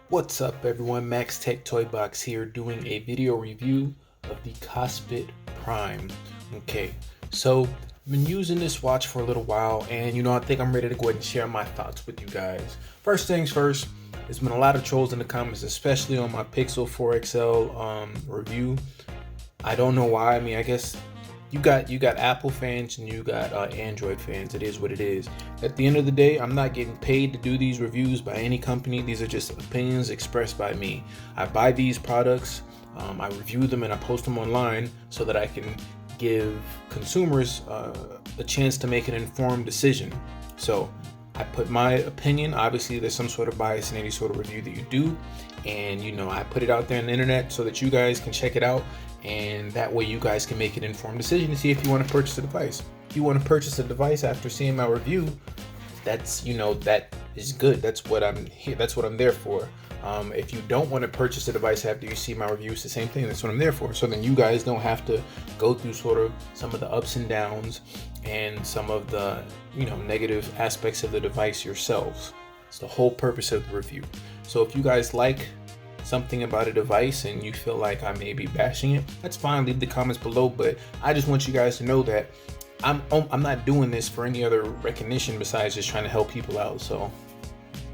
What's up everyone, Max Tech Toy Box here doing a video review of the Kospet Prime. Okay, so I've been using this watch for a little while and I think I'm ready to go ahead and share my thoughts with you guys. First things first, there's been a lot of trolls in the comments, especially on my Pixel 4 XL review. I don't know why. I mean, I guess you got Apple fans and you got Android fans. It is what it is. At the end of the day, I'm not getting paid to do these reviews by any company. These are just opinions expressed by me. I buy these products, I review them, and I post them online so that I can give consumers a chance to make an informed decision. So I put my opinion. Obviously, there's some sort of bias in any sort of review that you do, and I put it out there on the internet so that you guys can check it out, and that way you guys can make an informed decision to see if you want to purchase a device. If you want to purchase a device after seeing my review, that's that is good. That's what I'm here. That's what I'm there for. If you don't want to purchase a device after you see my review, it's the same thing. That's what I'm there for. So then you guys don't have to go through sort of some of the ups and downs and some of the negative aspects of the device yourselves. It's the whole purpose of the review. So if you guys like something about a device and you feel like I may be bashing it, that's fine. Leave the comments below. But I just want you guys to know that I'm not doing this for any other recognition besides just trying to help people out. So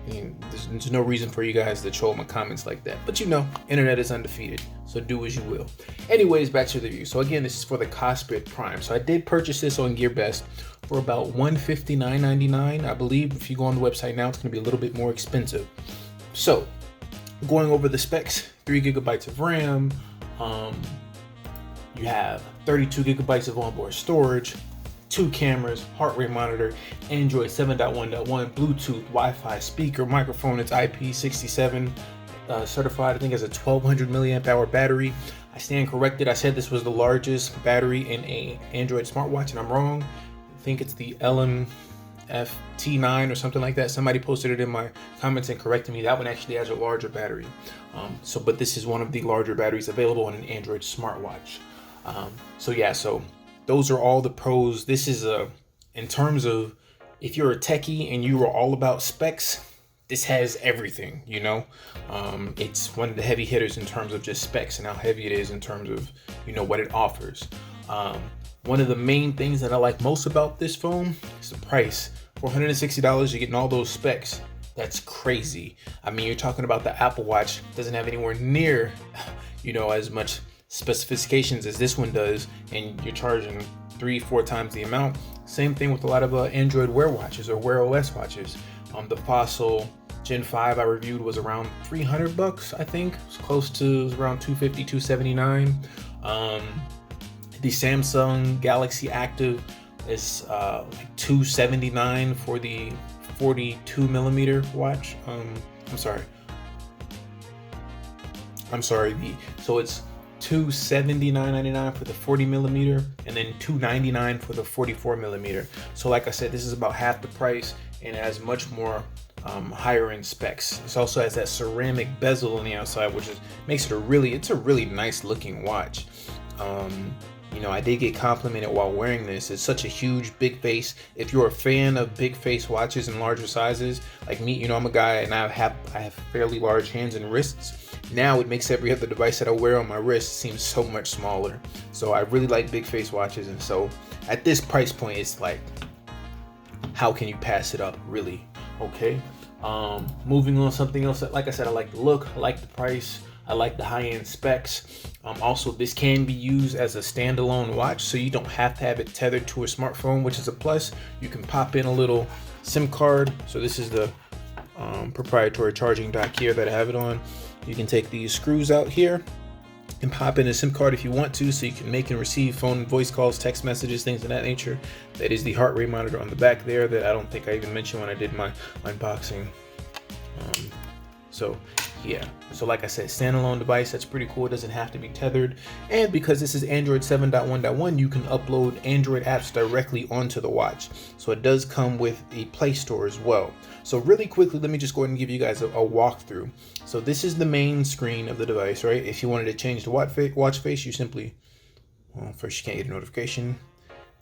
I mean, there's no reason for you guys to troll my comments like that. But internet is undefeated, so do as you will. Anyways, back to the review. So again, this is for the Kospet Prime. So I did purchase this on GearBest for about $159.99. I believe if you go on the website now, it's going to be a little bit more expensive. So going over the specs, 3 gigabytes of RAM, you have 32 gigabytes of onboard storage, 2 cameras, heart rate monitor, Android 7.1.1, Bluetooth, Wi-Fi, speaker, microphone. It's IP67 certified. I think it's a 1200 milliamp hour battery. I stand corrected. I said this was the largest battery in a Android smartwatch, and I'm wrong. I think it's the LMFT9 or something like that. Somebody posted it in my comments and corrected me. That one actually has a larger battery. But this is one of the larger batteries available in an Android smartwatch. So those are all the pros. This is in terms of if you're a techie and you are all about specs, this has everything. It's one of the heavy hitters in terms of just specs and how heavy it is in terms of what it offers. One of the main things that I like most about this phone is the price. For $160, you're getting all those specs. That's crazy. I mean, you're talking about the Apple Watch doesn't have anywhere near, as much specifications as this one does, and you're charging 3-4 times the amount. Same thing with a lot of Android Wear watches or Wear OS watches. The Fossil Gen 5 I reviewed was around $300, I think. It was close to around $250, $279. The Samsung Galaxy Active is like $279 for the 42 millimeter watch. So it's $279.99 for the 40 millimeter and then $299 for the 44 millimeter. So like I said, this is about half the price and it has much more higher end specs. It also has that ceramic bezel on the outside, which makes it a really nice looking watch. I did get complimented while wearing this. It's such a huge big face. If you're a fan of big face watches and larger sizes like me, I'm a guy and I have fairly large hands and wrists. Now it makes every other device that I wear on my wrist seem so much smaller. So I really like big face watches, and so at this price point, it's like, how can you pass it up, really? Okay. Moving on, something else. Like I said, I like the look, I like the price, I like the high-end specs. Also, this can be used as a standalone watch, so you don't have to have it tethered to a smartphone, which is a plus. You can pop in a little SIM card. So this is the proprietary charging dock here that I have it on. You can take these screws out here and pop in a SIM card if you want to, so you can make and receive phone and voice calls, text messages, things of that nature. That is the heart rate monitor on the back there that I don't think I even mentioned when I did my unboxing. So like I said, standalone device, that's pretty cool. It doesn't have to be tethered, and because this is Android 7.1.1, you can upload Android apps directly onto the watch. So it does come with a Play Store as well. So really quickly, let me just go ahead and give you guys a walkthrough. So this is the main screen of the device, right? If you wanted to change the watch face, you simply, first you can't get a notification,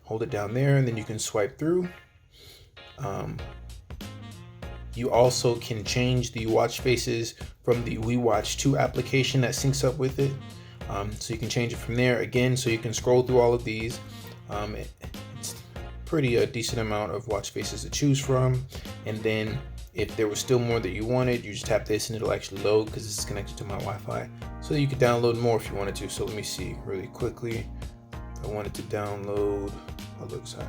hold it down there, and then you can swipe through. You also can change the watch faces from the We Watch 2 application that syncs up with it. So you can change it from there again, so you can scroll through all of these. It's pretty a decent amount of watch faces to choose from. And then if there was still more that you wanted, you just tap this and it'll actually load because this is connected to my Wi-Fi. So you could download more if you wanted to. So let me see really quickly. I wanted to download, oh, looks hot.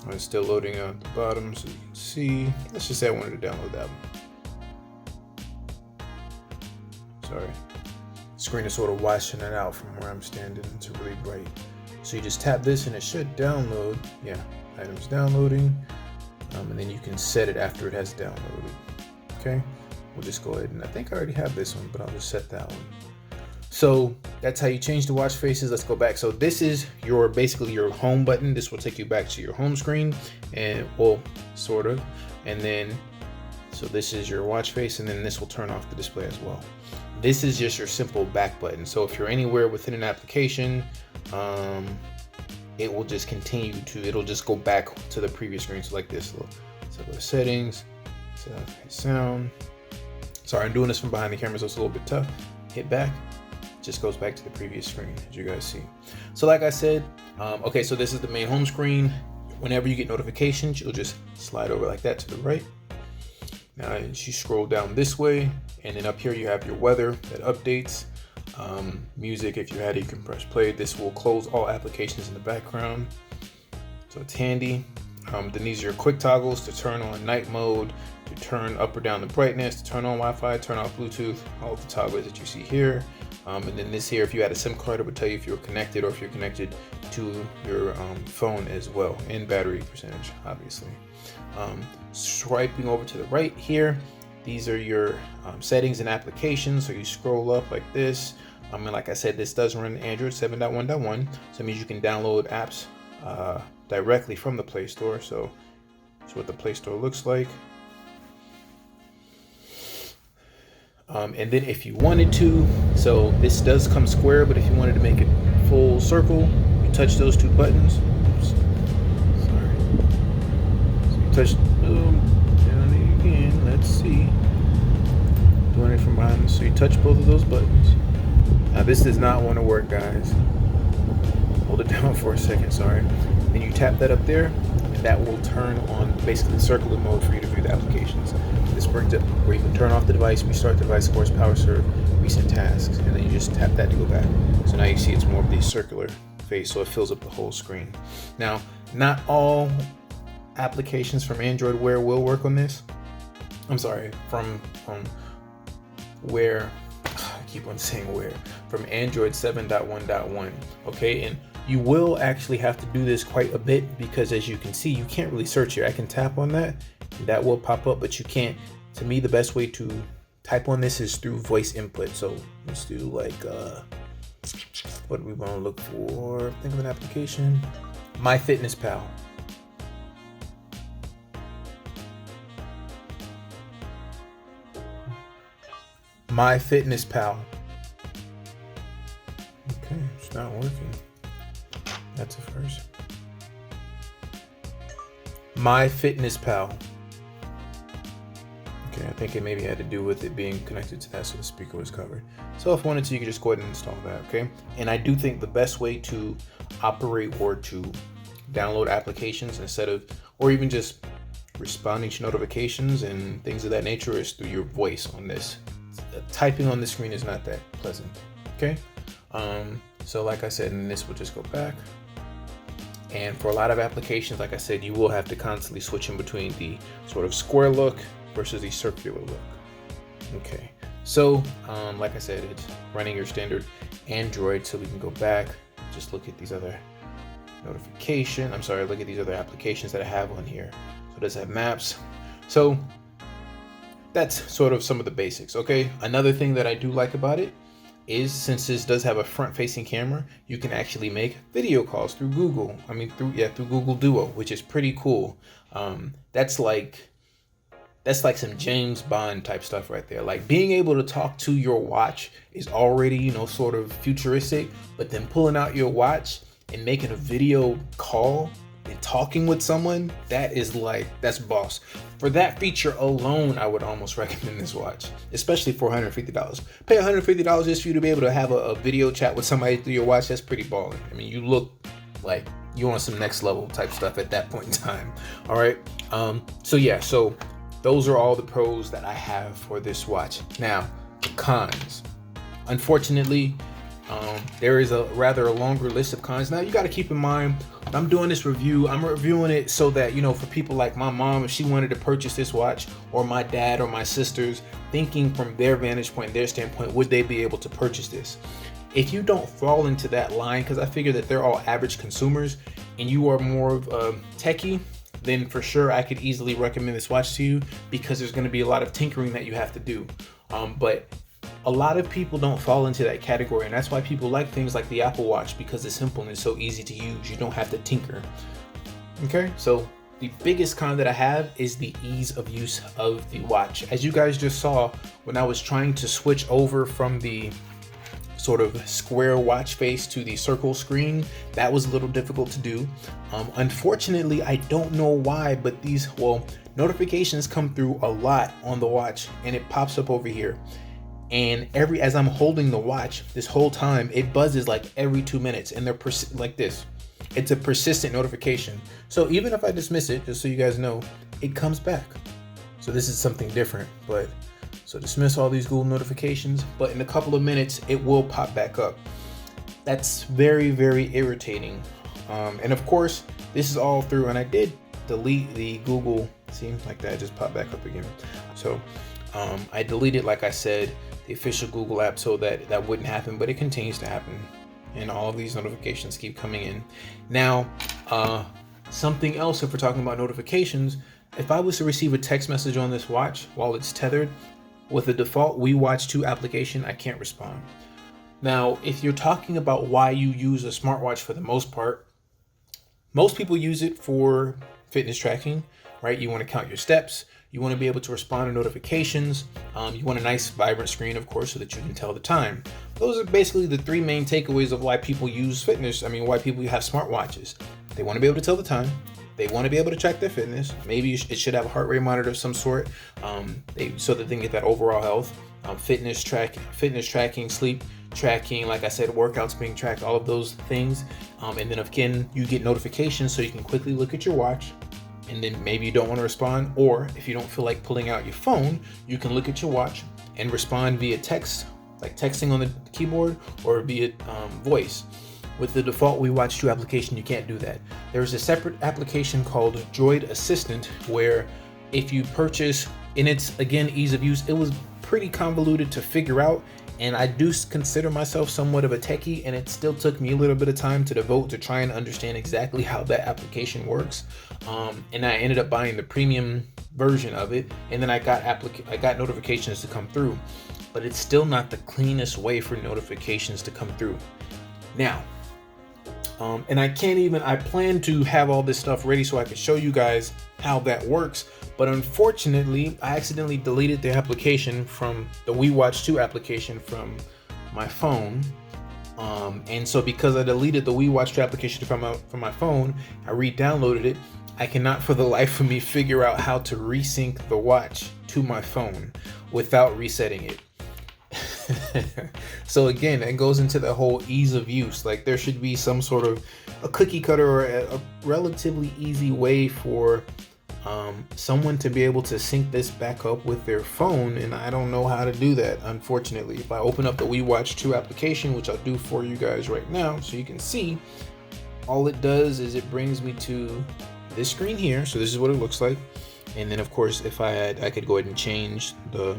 It's still loading out at the bottom so you can see. Let's just say I wanted to download that one. Sorry. The screen is sort of washing it out from where I'm standing. It's really bright. So you just tap this and it should download. Yeah, items downloading. And then you can set it after it has downloaded. Okay, we'll just go ahead and I think I already have this one, but I'll just set that one. So that's how you change the watch faces. Let's go back. So this is your basically your home button. This will take you back to your home screen, and well, sort of. And then, so this is your watch face, and then this will turn off the display as well. This is just your simple back button. So if you're anywhere within an application, it will just continue to, it'll just go back to the previous screen. So like this, so go to settings, sound. Sorry, I'm doing this from behind the camera, so it's a little bit tough. Hit back. Just goes back to the previous screen, as you guys see. So like I said, okay, so this is the main home screen. Whenever you get notifications, you'll just slide over like that to the right. Now as you scroll down this way, and then up here you have your weather that updates. Music, if you had it, you can press play. This will close all applications in the background, so it's handy. Then these are your quick toggles to turn on night mode, to turn up or down the brightness, to turn on Wi-Fi, turn off Bluetooth, all of the toggles that you see here. And then this here, if you had a SIM card, it would tell you if you're connected or if you're connected to your phone as well, and battery percentage, obviously. Swiping over to the right here, these are your settings and applications. So you scroll up like this. And like I said, this does run Android 7.1.1, so it means you can download apps directly from the Play Store. So that's what the Play Store looks like. And then if you wanted to, so this does come square, but if you wanted to make it full circle, you touch those two buttons. Oops. Sorry. So you touch down it again. Let's see. Doing it from behind. So you touch both of those buttons. Now this does not want to work, guys. Hold it down for a second, sorry. Then you tap that up there, and that will turn on basically circular mode for you to view the applications. This brings up where you can turn off the device, restart the device, of course, power serve, recent tasks, and then you just tap that to go back. So now you see it's more of the circular face, so it fills up the whole screen. Now, not all applications from Android Wear will work on this. I'm sorry, from Wear, I keep on saying Wear, from Android 7.1.1, okay? And you will actually have to do this quite a bit because as you can see, you can't really search here. I can tap on that, and that will pop up, but you can't. To me, the best way to type on this is through voice input. So let's do like, what do we want to look for? Think of an application. MyFitnessPal. MyFitnessPal. Okay, it's not working. That's a first. MyFitnessPal. Okay, I think it maybe had to do with it being connected to that, so the speaker was covered. So if wanted to, you could just go ahead and install that, okay? And I do think the best way to operate or to download applications instead of, or even just responding to notifications and things of that nature is through your voice on this. Typing on the screen is not that pleasant, okay? So like I said, and this will just go back. And for a lot of applications, like I said, you will have to constantly switch in between the sort of square look versus the circular look. Okay, so like I said, it's running your standard Android. So we can go back, just look at these other notification. I'm sorry, look at these other applications that I have on here. So it does have maps. So that's sort of some of the basics. Okay, another thing that I do like about it is since this does have a front-facing camera, you can actually make video calls through Google. I mean, through Google Duo, which is pretty cool. That's like some James Bond type stuff right there. Like being able to talk to your watch is already, you know, sort of futuristic, but then pulling out your watch and making a video call and talking with someone, that's boss. For that feature alone, I would almost recommend this watch, especially for $150. Pay $150 just for you to be able to have a video chat with somebody through your watch. That's pretty balling. I mean, you look like you on some next level type stuff at that point in time. All right. So those are all the pros that I have for this watch. Now, cons. Unfortunately, there is a rather longer list of cons. Now, you got to keep in mind, when I'm doing this review, I'm reviewing it so that, for people like my mom, if she wanted to purchase this watch, or my dad or my sisters, thinking from their vantage point, their standpoint, would they be able to purchase this? If you don't fall into that line, because I figure that they're all average consumers, and you are more of a techie, then for sure I could easily recommend this watch to you, because there's going to be a lot of tinkering that you have to do. But a lot of people don't fall into that category, and that's why people like things like the Apple Watch, because it's simple and it's so easy to use. You don't have to tinker. Okay, so the biggest con that I have is the ease of use of the watch. As you guys just saw, when I was trying to switch over from the sort of square watch face to the circle screen, that was a little difficult to do. Unfortunately, I don't know why, but notifications come through a lot on the watch, and it pops up over here. And as I'm holding the watch this whole time, it buzzes like every 2 minutes, and they're like this. It's a persistent notification. So even if I dismiss it, just so you guys know, it comes back. So this is something different, so dismiss all these Google notifications, but in a couple of minutes, it will pop back up. That's very, very irritating. And of course, this is all through, and I did delete the Google, seems like that just popped back up again. So I deleted, like I said, the official Google app so that wouldn't happen, but it continues to happen. And all of these notifications keep coming in. Now, something else, if we're talking about notifications, if I was to receive a text message on this watch while it's tethered, with the default WeWatch 2 application, I can't respond. Now, if you're talking about why you use a smartwatch, for the most part, most people use it for fitness tracking, right? You want to count your steps. You want to be able to respond to notifications. You want a nice vibrant screen, of course, so that you can tell the time. Those are basically the three main takeaways of why people use why people have smartwatches. They want to be able to tell the time. They want to be able to track their fitness. Maybe it should have a heart rate monitor of some sort, so that they can get that overall health. Fitness tracking, sleep tracking, like I said, workouts being tracked, all of those things. And then again, you get notifications so you can quickly look at your watch. And then maybe you don't want to respond, or if you don't feel like pulling out your phone, you can look at your watch and respond via text, like texting on the keyboard, or via voice. With the default WeWatch 2 application, you can't do that. There's a separate application called Droid Assistant, where if you purchase, and it's, again, ease of use, it was pretty convoluted to figure out, and I do consider myself somewhat of a techie, and it still took me a little bit of time to devote to try and understand exactly how that application works. And I ended up buying the premium version of it, and then I got notifications to come through, but it's still not the cleanest way for notifications to come through. Now, and I plan to have all this stuff ready so I can show you guys how that works, but unfortunately, I accidentally deleted the application from the WeWatch 2 application from my phone. And so because I deleted the WeWatch 2 application from my phone, I re-downloaded it. I cannot for the life of me figure out how to resync the watch to my phone without resetting it. So again, it goes into the whole ease of use. Like, there should be some sort of a cookie cutter or a relatively easy way for someone to be able to sync this back up with their phone, and I don't know how to do that, unfortunately. If I open up the WeWatch 2 application, which I'll do for you guys right now so you can see, all it does is it brings me to this screen here. So this is what it looks like, and then of course, if I could go ahead and change the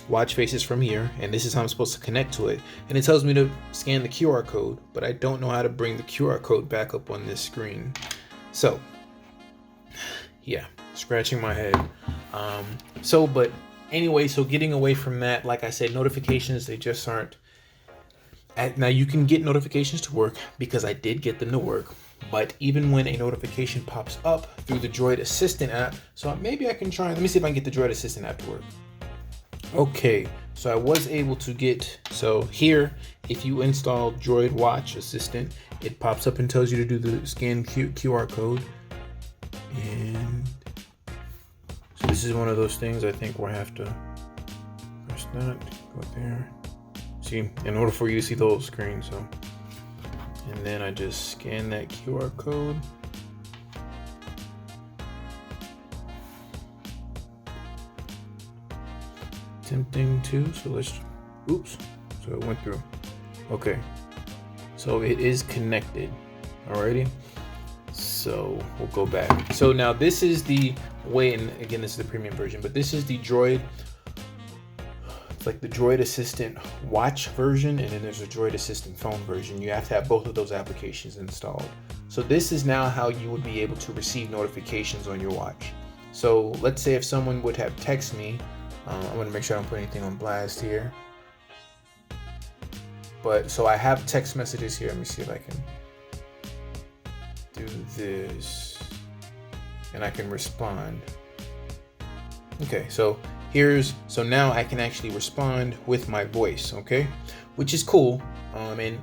watch faces from here, and this is how I'm supposed to connect to it, and it tells me to scan the QR code, but I don't know how to bring the QR code back up on this screen. So yeah, scratching my head. But anyway, so getting away from that, like I said, notifications, they just aren't now you can get notifications to work, because I did get them to work, but even when a notification pops up through the Droid Assistant app, so maybe I can try, let me see if I can get the Droid Assistant app to work. Okay, so I was able to get, so here, if you install Droid Watch Assistant, it pops up and tells you to do the scan QR code. And so this is one of those things I think we'll have to press that, go there. See, in order for you to see the whole screen, so. And then I just scan that QR code. Tempting to, so let's, oops, so it went through. Okay, so it is connected. Alrighty, so we'll go back. So now this is the way, and again, this is the premium version, but this is the Droid, it's like the Droid Assistant watch version, and then there's a Droid Assistant phone version. You have to have both of those applications installed. So this is now how you would be able to receive notifications on your watch. So let's say if someone would have text me, I want to make sure I don't put anything on blast here. But so I have text messages here. Let me see if I can do this and I can respond. Okay, so so now I can actually respond with my voice, okay? Which is cool. And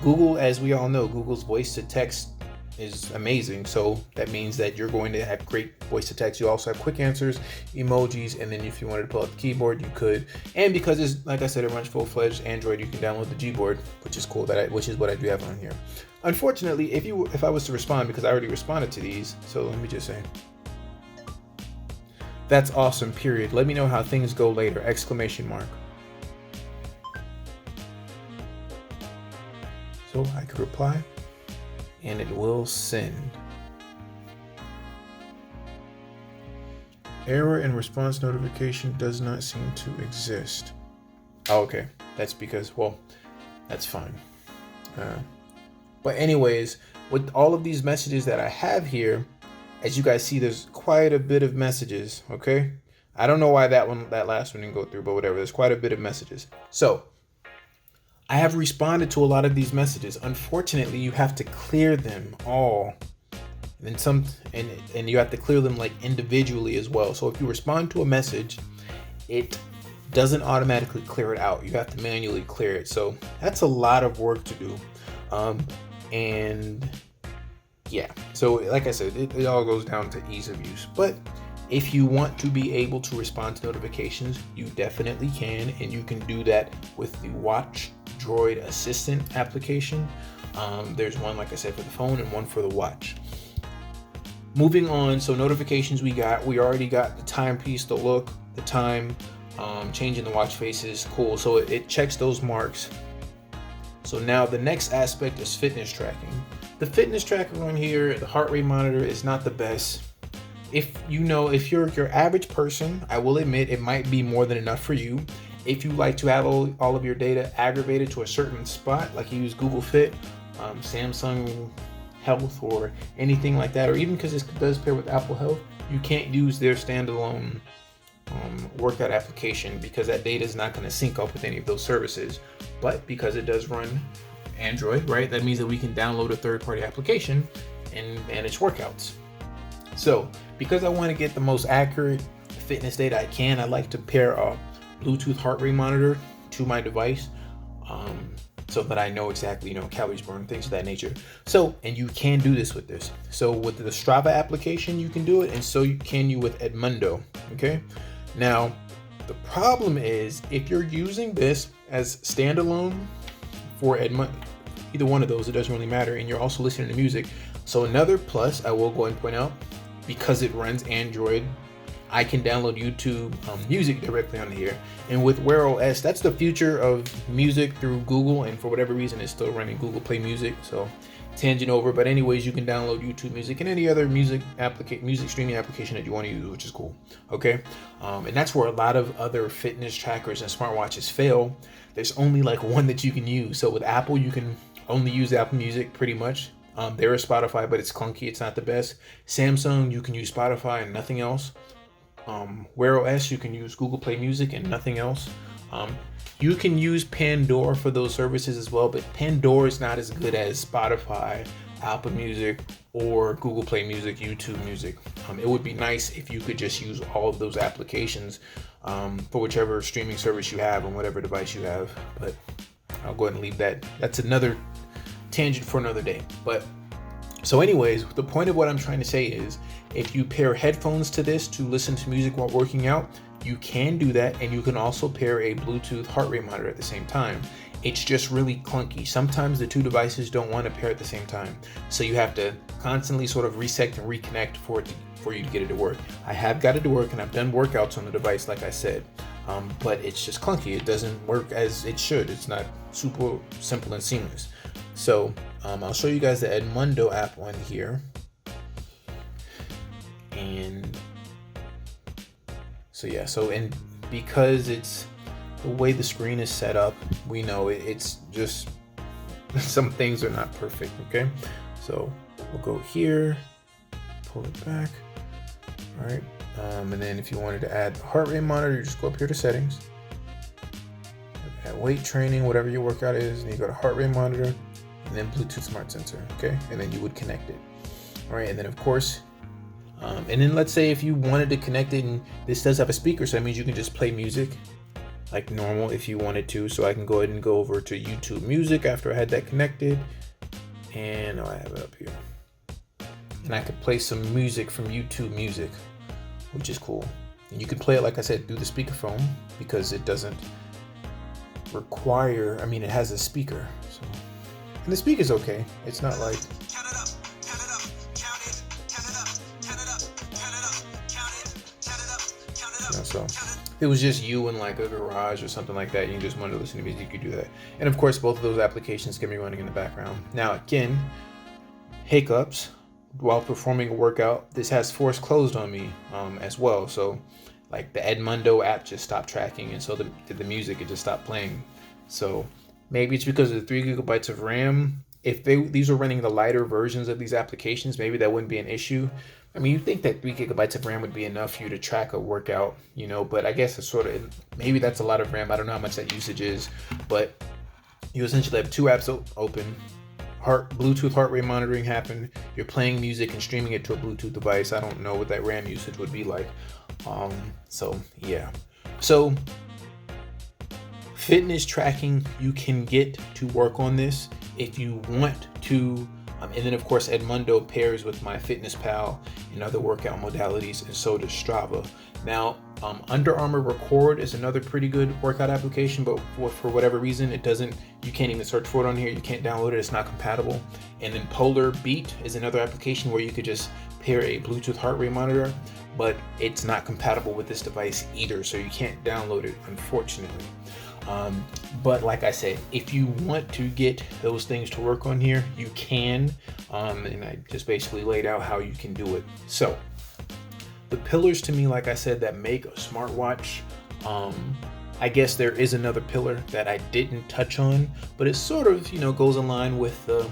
Google, as we all know, Google's voice to text is amazing. So that means that you're going to have great voice to text. You also have quick answers, emojis, and then if you wanted to pull out the keyboard, you could. And because it's, like I said, it runs full-fledged Android, you can download the Gboard, which is cool. Which is what I do have on here. Unfortunately, if I was to respond, because I already responded to these, so let me just say, that's awesome, period. Let me know how things go later, exclamation mark. So I could reply, and it will send. Error in response notification does not seem to exist. Oh, okay, that's because, well, that's fine. But anyways, with all of these messages that I have here, as you guys see, there's quite a bit of messages, okay? I don't know why that last one didn't go through, but whatever, there's quite a bit of messages. So I have responded to a lot of these messages. Unfortunately, you have to clear them all. And you have to clear them like individually as well. So if you respond to a message, it doesn't automatically clear it out. You have to manually clear it. So that's a lot of work to do. And yeah, so like I said, it all goes down to ease of use. But if you want to be able to respond to notifications, you definitely can, and you can do that with the Watch Droid Assistant application. There's one, like I said, for the phone and one for the watch. Moving on, so notifications we already got the timepiece, the look, the time, changing the watch faces, cool. So it checks those marks. So now the next aspect is fitness tracking. The fitness tracker on here, the heart rate monitor, is not the best. If you're your average person, I will admit it might be more than enough for you. If you like to have all of your data aggregated to a certain spot, like you use Google Fit, Samsung Health, or anything like that, or even because this does pair with Apple Health, you can't use their standalone workout application because that data is not going to sync up with any of those services. But because it does run Android, right, that means that we can download a third-party application and manage workouts. So because I want to get the most accurate fitness data I can, I like to pair a Bluetooth heart rate monitor to my device, so that I know exactly, calories burned, things of that nature. So, and you can do this with this. So with the Strava application, you can do it, and so can you with Edmundo, okay? Now, the problem is if you're using this as standalone for Edmundo, either one of those, it doesn't really matter, and you're also listening to music. So another plus I will go and point out, because it runs Android, I can download YouTube music directly on here. And with Wear OS, that's the future of music through Google, and for whatever reason it's still running Google Play Music, so tangent over. But anyways, you can download YouTube music and any other music streaming application that you want to use, which is cool, okay? And that's where a lot of other fitness trackers and smartwatches fail. There's only like one that you can use. So with Apple, you can only use Apple Music pretty much. There is Spotify, but it's clunky, it's not the best. Samsung, you can use Spotify and nothing else. Wear OS, you can use Google Play Music and nothing else. You can use Pandora for those services as well, but Pandora is not as good as Spotify Apple Music, or Google Play Music, YouTube Music. It would be nice if you could just use all of those applications for whichever streaming service you have on whatever device you have. But I'll go ahead and leave that. That's another tangent for another day. But so anyways, the point of what I'm trying to say is, if you pair headphones to this to listen to music while working out, you can do that, and you can also pair a Bluetooth heart rate monitor at the same time. It's just really clunky. Sometimes the two devices don't want to pair at the same time, so you have to constantly sort of reset and reconnect for you to get it to work. I have got it to work, and I've done workouts on the device, like I said, but it's just clunky. It doesn't work as it should. It's not super simple and seamless. So I'll show you guys the Edmundo app on here, and so yeah. So and because it's the way the screen is set up, we know it's just some things are not perfect. Okay, so we'll go here, pull it back. All right, and then if you wanted to add the heart rate monitor, you just go up here to settings, add weight training, whatever your workout is, and you go to heart rate monitor, and then Bluetooth smart sensor. Okay, and then you would connect it. All right, and then of course, and then let's say if you wanted to connect it, and this does have a speaker, so that means you can just play music like normal if you wanted to. So I can go ahead and go over to YouTube Music after I had that connected, and I have it up here, and I could play some music from YouTube Music, which is cool. And you can play it, like I said, through the speakerphone, because it doesn't require, I mean, it has a speaker, so, and the speaker's okay. It's not like, so if it was just you in like a garage or something like that, you just wanted to listen to music, you could do that. And of course, both of those applications can be running in the background. Now again, hiccups while performing a workout. This has force closed on me as well. So like the Edmundo app just stopped tracking, and so the music, it just stopped playing. So maybe it's because of the 3 gigabytes of RAM. If these were running the lighter versions of these applications, maybe that wouldn't be an issue. I mean, you think that 3 gigabytes of RAM would be enough for you to track a workout, you know, but I guess it's sort of, maybe that's a lot of RAM. I don't know how much that usage is, but you essentially have 2 apps open. Bluetooth heart rate monitoring happened. You're playing music and streaming it to a Bluetooth device. I don't know what that RAM usage would be like. So yeah. So fitness tracking, you can get to work on this if you want to. And then of course, Edmundo pairs with MyFitnessPal and other workout modalities, and so does Strava. Now, Under Armour Record is another pretty good workout application, but for whatever reason, you can't even search for it on here. You can't download it, it's not compatible. And then Polar Beat is another application where you could just pair a Bluetooth heart rate monitor, but it's not compatible with this device either, so you can't download it, unfortunately. But like I said, if you want to get those things to work on here, you can, and I just basically laid out how you can do it. So the pillars to me, like I said, that make a smartwatch, I guess there is another pillar that I didn't touch on, but it sort of, goes in line with the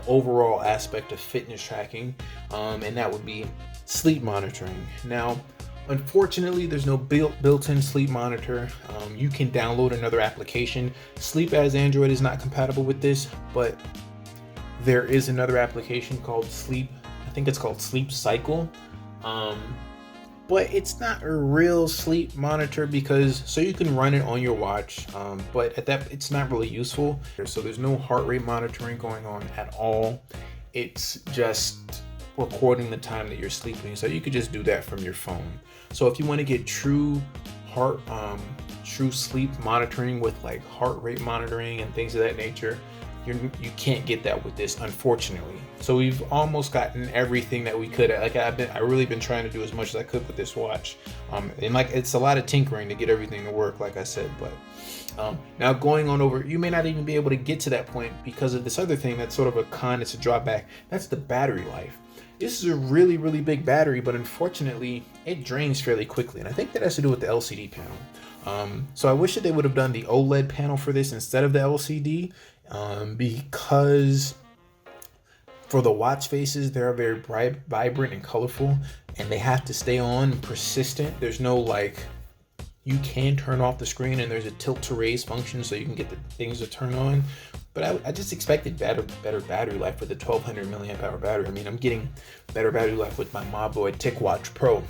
overall aspect of fitness tracking, and that would be sleep monitoring. Now, unfortunately, there's no built-in sleep monitor. You can download another application. Sleep as Android is not compatible with this, but there is another application called Sleep. I think it's called Sleep Cycle. But it's not a real sleep monitor so you can run it on your watch, but it's not really useful. So there's no heart rate monitoring going on at all. It's just recording the time that you're sleeping, so you could just do that from your phone. So if you want to get true sleep monitoring with like heart rate monitoring and things of that nature, you can't get that with this, unfortunately. So we've almost gotten everything that we could. Like I really been trying to do as much as I could with this watch, and like it's a lot of tinkering to get everything to work, like I said. But now going on over, you may not even be able to get to that point because of this other thing that's sort of a con. It's a drawback. That's the battery life. This is a really, really big battery, but unfortunately, it drains fairly quickly. And I think that has to do with the LCD panel. So I wish that they would have done the OLED panel for this instead of the LCD, because for the watch faces, they're very bright, vibrant, and colorful, and they have to stay on and persistent. There's no you can turn off the screen, and there's a tilt to raise function so you can get the things to turn on. but I just expected better battery life with the 1200 milliamp hour battery. I mean, I'm getting better battery life with my Mobboy TicWatch Pro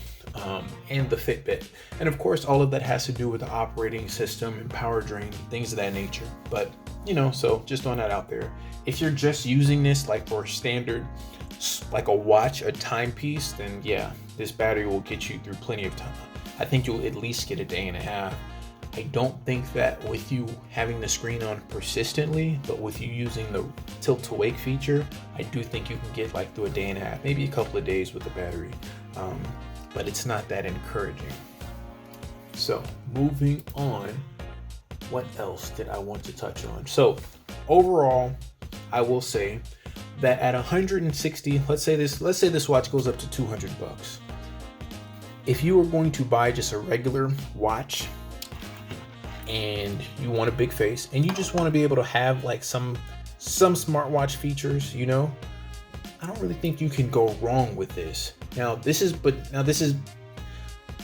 and the Fitbit. And of course, all of that has to do with the operating system and power drain, things of that nature. But, you know, so just throwing that out there. If you're just using this like for standard, like a watch, a timepiece, then yeah, this battery will get you through plenty of time. I think you'll at least get a day and a half. I don't think that with you having the screen on persistently, but with you using the tilt to wake feature, I do think you can get like through a day and a half, maybe a couple of days with the battery. But it's not that encouraging. So moving on, what else did I want to touch on? So overall, I will say that at 160, let's say this watch goes up to 200 bucks. If you were going to buy just a regular watch and you want a big face and you just want to be able to have like some smartwatch features, you know, I don't really think you can go wrong with this. Now this is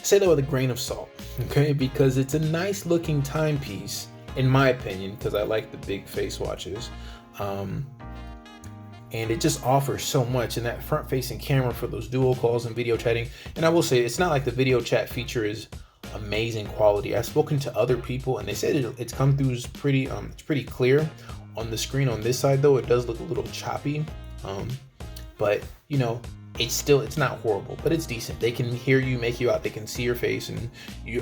say that with a grain of salt, okay? Because it's a nice looking timepiece, in my opinion, because I like the big face watches. And it just offers so much in that front facing camera for those dual calls and video chatting. And I will say, it's not like the video chat feature is amazing quality. I've spoken to other people and they said it's come through it's pretty clear on the screen. On this side though, it does look a little choppy. But you know, it's not horrible, but it's decent. They can hear you, make you out, they can see your face, and you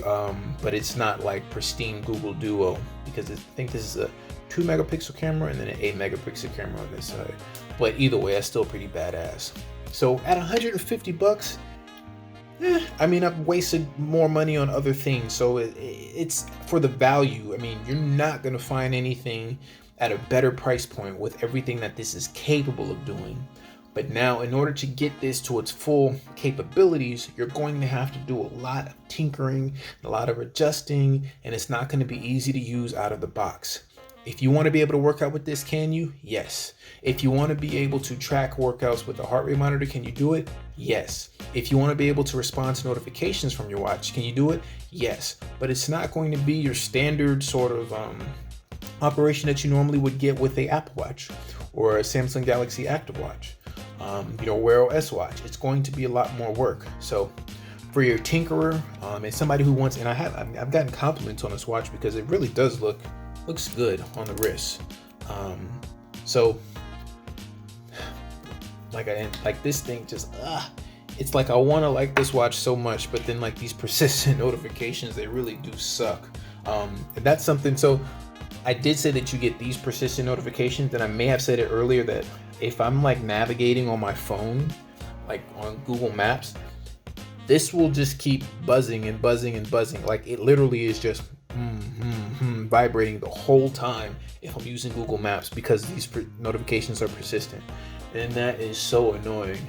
but it's not like pristine Google Duo, because I think this is a 2 megapixel camera and then an 8 megapixel camera on this side. But either way, that's still pretty badass. So at 150 bucks, I mean, I've wasted more money on other things. So it's for the value. I mean, you're not gonna find anything at a better price point with everything that this is capable of doing. But now, in order to get this to its full capabilities, you're going to have to do a lot of tinkering, a lot of adjusting, and it's not going to be easy to use out of the box. If you want to be able to work out with this, can you? Yes. If you want to be able to track workouts with a heart rate monitor, can you do it? Yes. If you want to be able to respond to notifications from your watch, can you do it? Yes. But it's not going to be your standard sort of operation that you normally would get with a Apple Watch or a Samsung Galaxy Active Watch. Wear OS watch. It's going to be a lot more work. So for your tinkerer and somebody who wants, and I've gotten compliments on this watch because it really does looks good on the wrist. So like this thing just it's like I want to like this watch so much, but then like these persistent notifications, they really do suck. And that's something. So I did say that you get these persistent notifications, and I may have said it earlier that if I'm like navigating on my phone, like on Google Maps, this will just keep buzzing and buzzing and buzzing. Like it literally is just vibrating the whole time if I'm using Google Maps, because these notifications are persistent, and that is so annoying.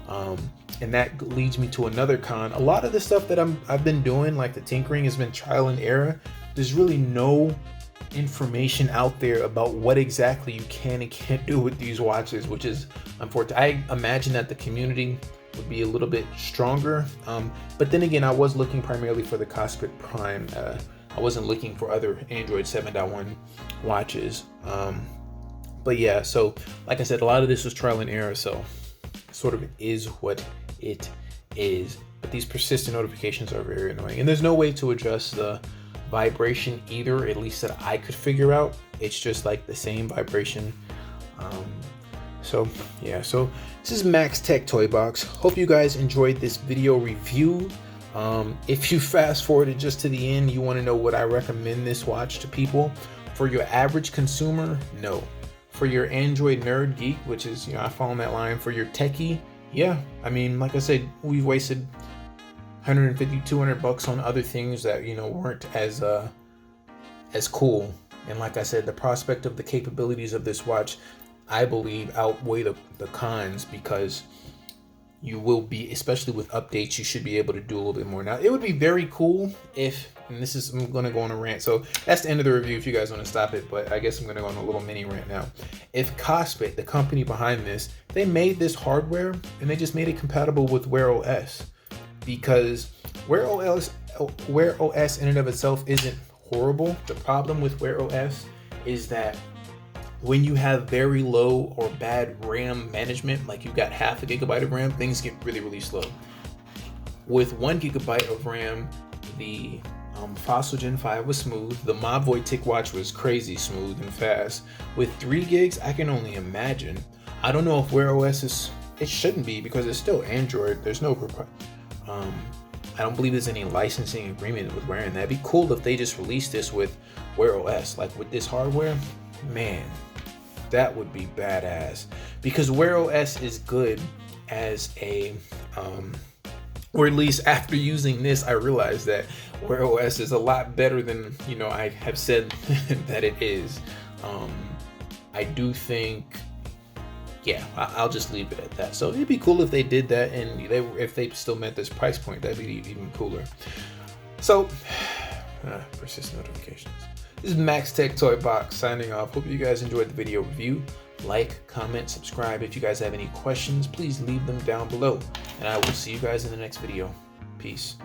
And that leads me to another con. A lot of the stuff that I've been doing, like the tinkering, has been trial and error. There's really no information out there about what exactly you can and can't do with these watches, which is unfortunate. I imagine that the community would be a little bit stronger, but then again, I was looking primarily for the Kospet Prime. I wasn't looking for other Android 7.1 watches. But yeah, so like I said, a lot of this was trial and error, so sort of is what it is. But these persistent notifications are very annoying, and there's no way to adjust the vibration either, at least that I could figure out. It's just like the same vibration. So yeah, so this is Max Tech Toy Box. Hope you guys enjoyed this video review. If you fast forwarded just to the end, you want to know what I recommend this watch to people. For your average consumer, no. For your Android nerd geek, which is, I fall in that line. For your techie, yeah. I mean, like I said, we've wasted 150, 200 bucks on other things that, weren't as cool. And like I said, the prospect of the capabilities of this watch, I believe, outweigh the cons, because you will be, especially with updates, you should be able to do a little bit more. Now, it would be very cool if, and I'm going to go on a rant. So that's the end of the review if you guys want to stop it, but I guess I'm going to go on a little mini rant now. If Kospet, the company behind this, they made this hardware and they just made it compatible with Wear OS, because Wear OS in and of itself isn't horrible. The problem with Wear OS is that when you have very low or bad RAM management, like you got half a gigabyte of RAM, things get really, really slow. With 1 gigabyte of RAM, the Fossil Gen 5 was smooth. The Mobvoi TicWatch was crazy smooth and fast. With 3 gigs, I can only imagine. I don't know if Wear OS is, it shouldn't be because it's still Android. There's no, I don't believe there's any licensing agreement with Wear, and that'd be cool if they just released this with Wear OS. Like with this hardware, man, that would be badass. Because Wear OS is good as a, or at least after using this, I realized that Wear OS is a lot better than, you know, I have said that it is. I do think, yeah, I'll just leave it at that. So it'd be cool if they did that, and if they still met this price point, that'd be even cooler. So, persist notifications. This is Max Tech Toy Box signing off. Hope you guys enjoyed the video review. Like, comment, subscribe. If you guys have any questions, please leave them down below. And I will see you guys in the next video. Peace.